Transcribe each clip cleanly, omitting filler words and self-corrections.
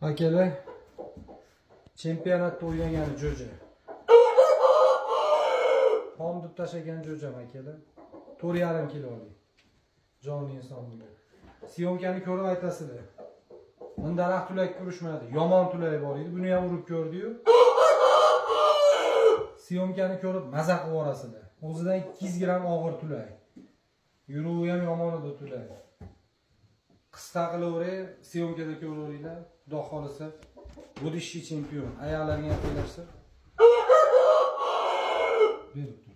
Akalar, chempionatda o'ynagan jo'ja. Qon deb tashlagan jo'jam akalar. 4,5 kilolik. Jonli inson bo'lgan. Syomkani ko'rib aytasizlar. Daraxt tulak ko'rishmadi. Yomon tulak bor edi. Buni ham urib ko'rdi-yu. Syomkani ko'rib maza qilib yorasizlar. O'zidan 200 gram og'ir tulak. Yuruvi ham yomon edi tulak. Qisqa qilaveray, syomkada ko'raveringlar. Xudo xolisa, будущий chempion. Ayollarga ham qo'ylarsa. Berib tur.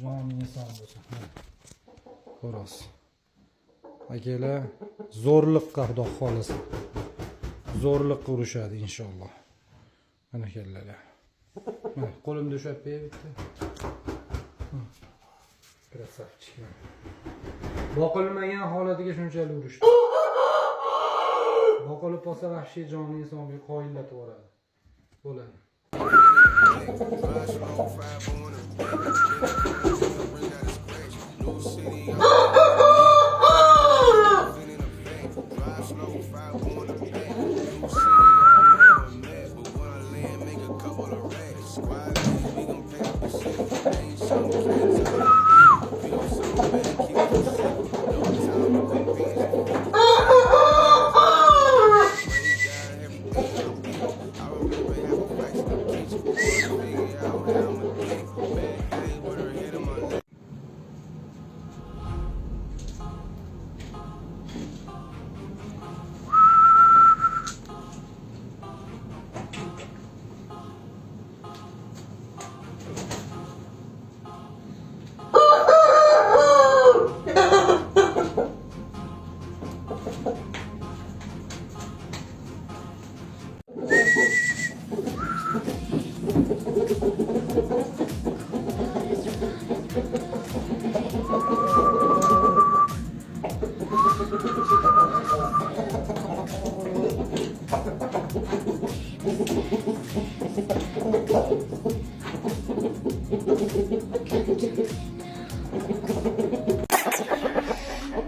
Jonli inson bo'lsin. Ko'rasiz. Akalar, zo'rliqqa xudo xolisa. Zo'rliqqa urishadi inshaalloh. Mana kellalar. Mana qo'limda ushlab beribdi. Krasavchik. Boqilmagan holatiga shunchalik urishdi. Boqilib qolsa vahshiy jonli insonga qoyillatib yuboradi. Bo'ladi.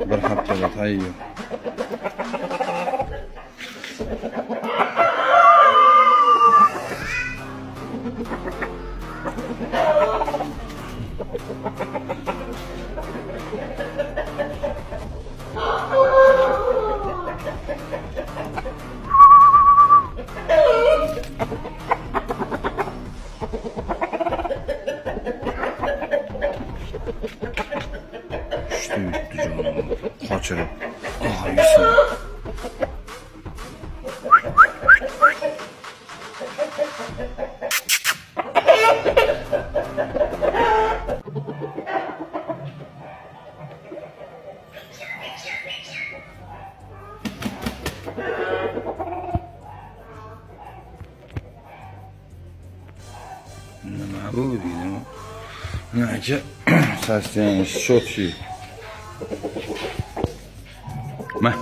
Bir haftada tayyor. İşte yuttu canım. Kaçırıp. Ah Yusuf. Nima bu deydi? Nega sasdan shot. Ma